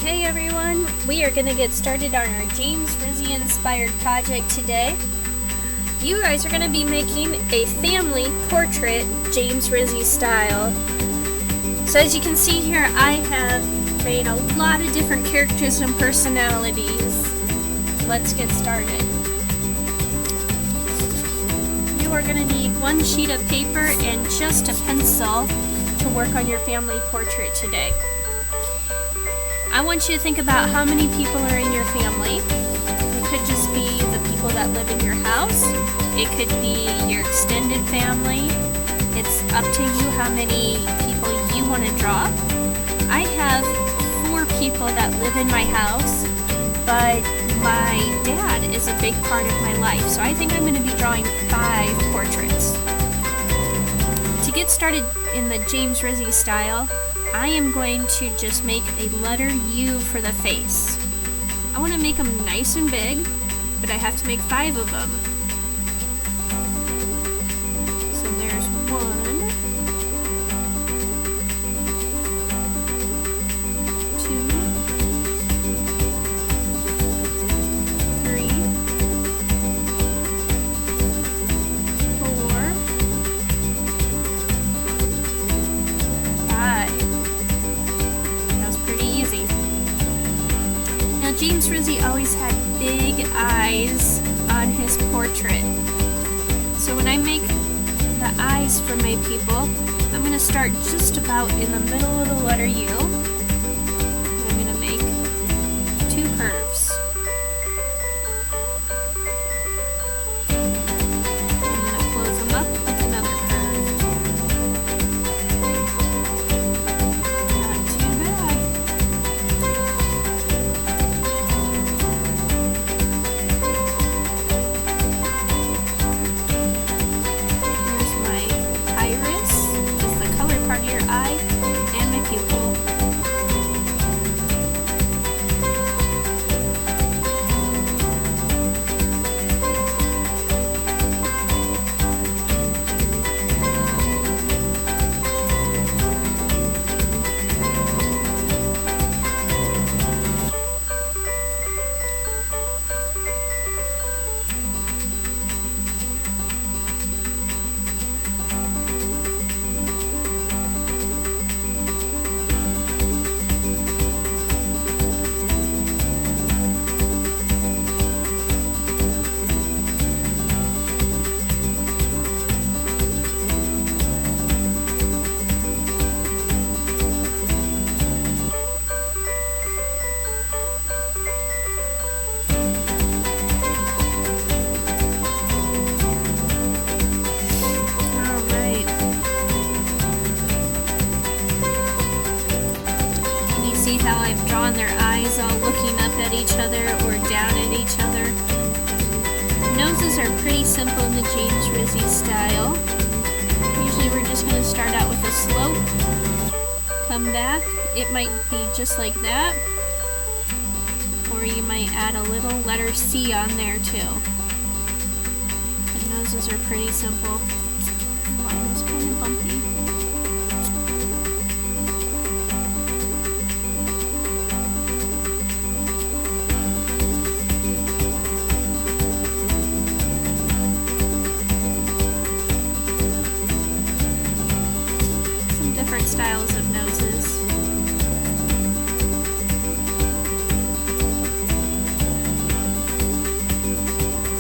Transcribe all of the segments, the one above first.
Hey everyone, we are going to get started on our James Rizzy inspired project today. You guys are going to be making a family portrait James Rizzy style. So as you can see here, I have made a lot of different characters and personalities. Let's get started. You are going to need one sheet of paper and just a pencil to work on your family portrait today. I want you to think about how many people are in your family. It could just be the people that live in your house. It could be your extended family. It's up to you how many people you want to draw. I have 4 people that live in my house, but my dad is a big part of my life, so I think I'm going to be drawing 5 portraits. To get started in the James Rizzy style, I am going to just make a letter U for the face. I want to make them nice and big, but I have to make 5 of them. So there's 1, 2, 3, 4, 5. James Rizzy always had big eyes on his portrait. So when I make the eyes for my people, I'm going to start just about in the middle of the letter U. I'm going to make 2 curves. I'm going to close them up with another curve. Not too bad. See how I've drawn their eyes all looking up at each other or down at each other? Noses are pretty simple in the James Rizzy style. Usually we're just going to start out with a slope, come back. It might be just like that, or you might add a little letter C on there too. The noses are pretty simple. The line is kind of bumpy. Styles of noses.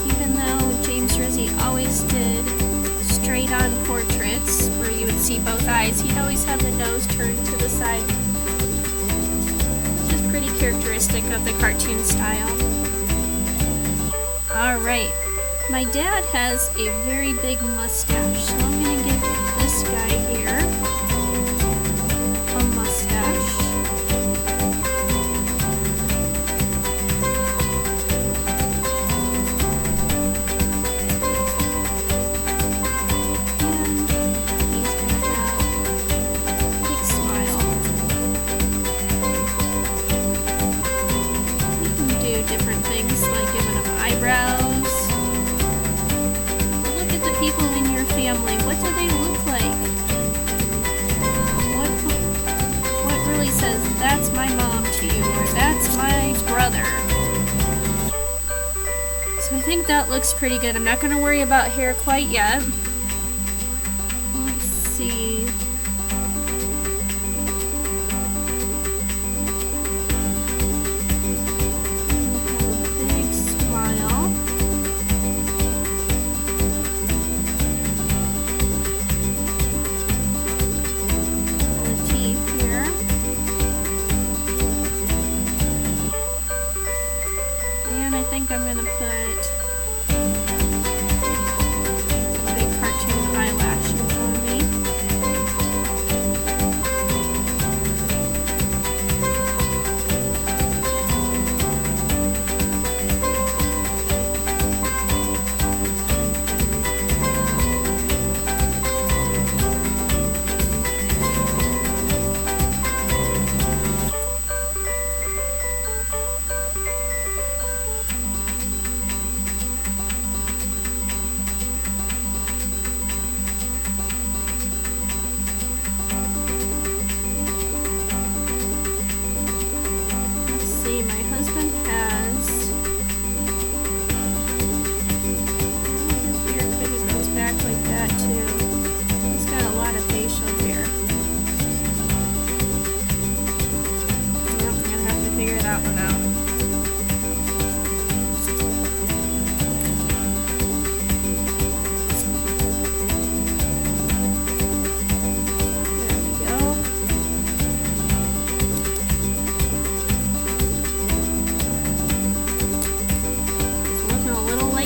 Even though James Rizzy always did straight on portraits where you would see both eyes, he'd always have the nose turned to the side, which is pretty characteristic of the cartoon style. Alright, my dad has a very big mustache, so I'm going to give this guy here a mustache. And he's going to have a big smile. You can do different things like giving him eyebrows. Look at the people in your family. What do they look like? What really says that's my mom to you? That's my brother. So I think that looks pretty good. I'm not going to worry about hair quite yet. Let's see. Big smile. The teeth here. And I think I'm going to put some big cartoon eyelashes on me.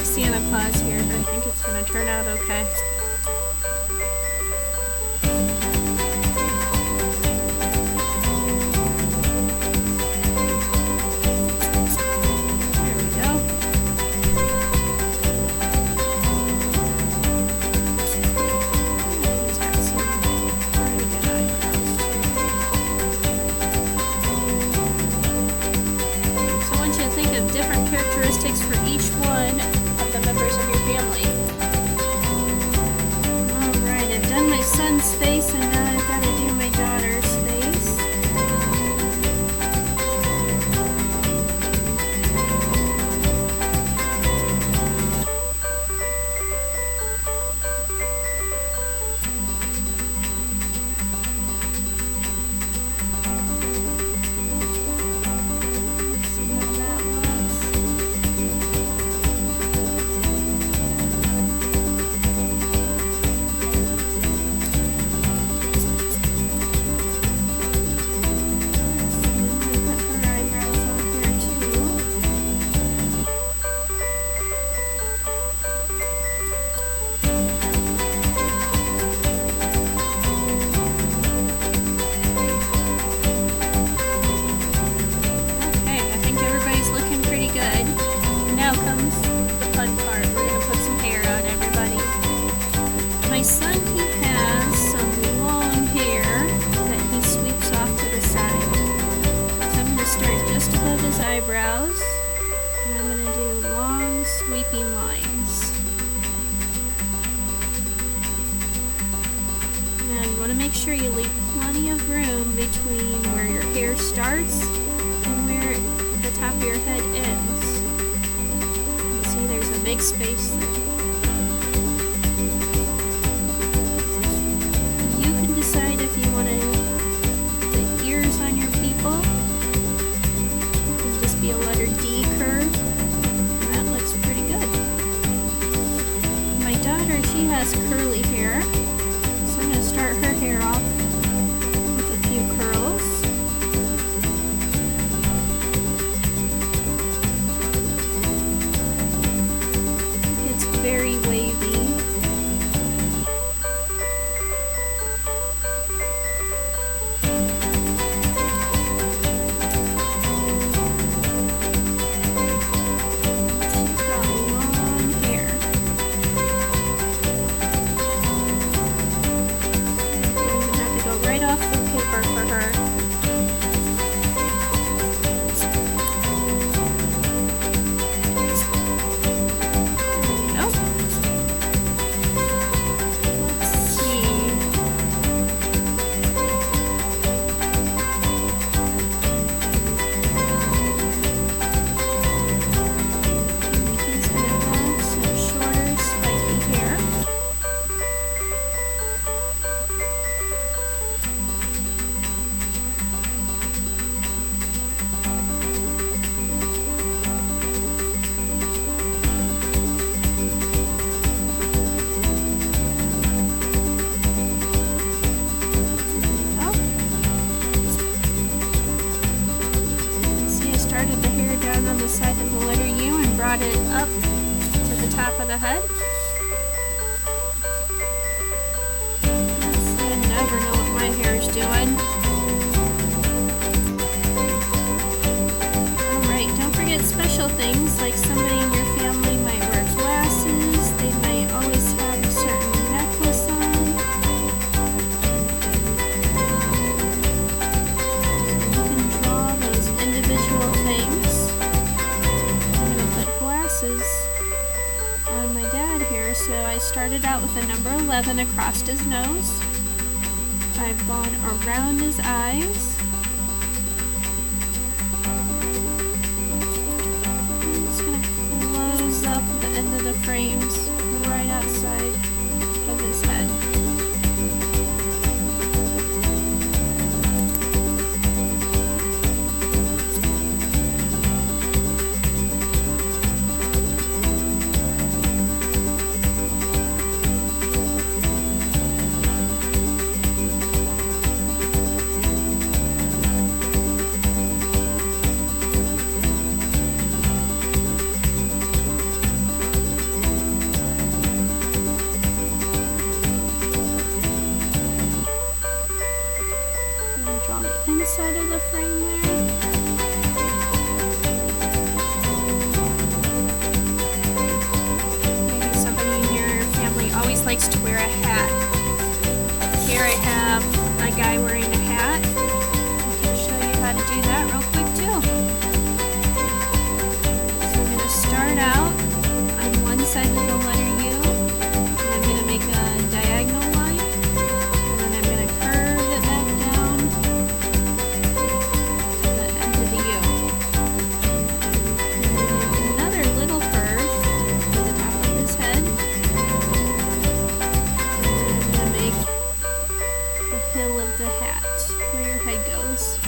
Santa Claus here, but I think it's going to turn out okay. There we go. He's got some pretty good eyebrows too. So I want you to think of different characteristics for each one of the members of your family. Alright, I've done my son's face and now I've got to do my daughter's face. Let's see how that looks. My son, he has some long hair that he sweeps off to the side. So I'm going to start just above his eyebrows, and I'm going to do long sweeping lines. Now you want to make sure you leave plenty of room between where your hair starts and where the top of your head ends. You see there's a big space there. Decide if you want to put ears on your people. It can just be a letter D curve. And that looks pretty good. My daughter, she has curly hair, so I'm going to start her hair off with a few curls. It's add it up to the top of the head. I never know what my hair is doing. Alright, don't forget special things, like somebody in your family might wear glasses, they might always have a certain necklace on. So you can draw those individual things. I'm going to put glasses on my dad here, so I started out with a number 11 across his nose. I've gone around his eyes. I'm just going to close up the end of the frames right outside of his head. Inside of the frame there. Maybe somebody in your family always likes to wear a hat. Here I have a guy wearing a hat. I can show you how to do that real quick too. So I'm going to start out on one side of the letter U, and I'm going to make a diagonal line. The hat, where your head goes.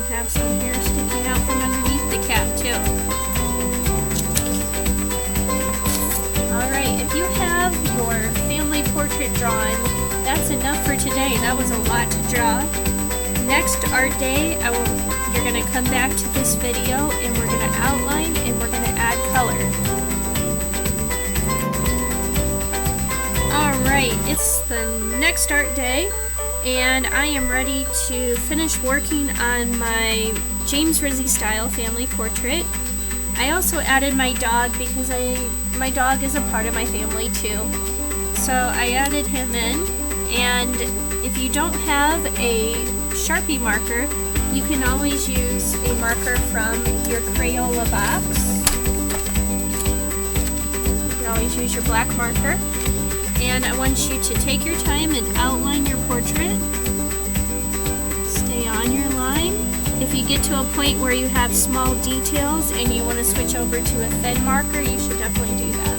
Have some hair sticking out from underneath the cap too. Alright, if you have your family portrait drawn, that's enough for today. That was a lot to draw. Next art day, you're going to come back to this video and we're going to outline and we're going to add color. Alright, it's the next art day. And I am ready to finish working on my James Rizzy style family portrait. I also added my dog because my dog is a part of my family too. So I added him in, and if you don't have a Sharpie marker, you can always use a marker from your Crayola box. You can always use your black marker. And I want you to take your time and outline your portrait. Stay on your line. If you get to a point where you have small details and you want to switch over to a thin marker, you should definitely do that.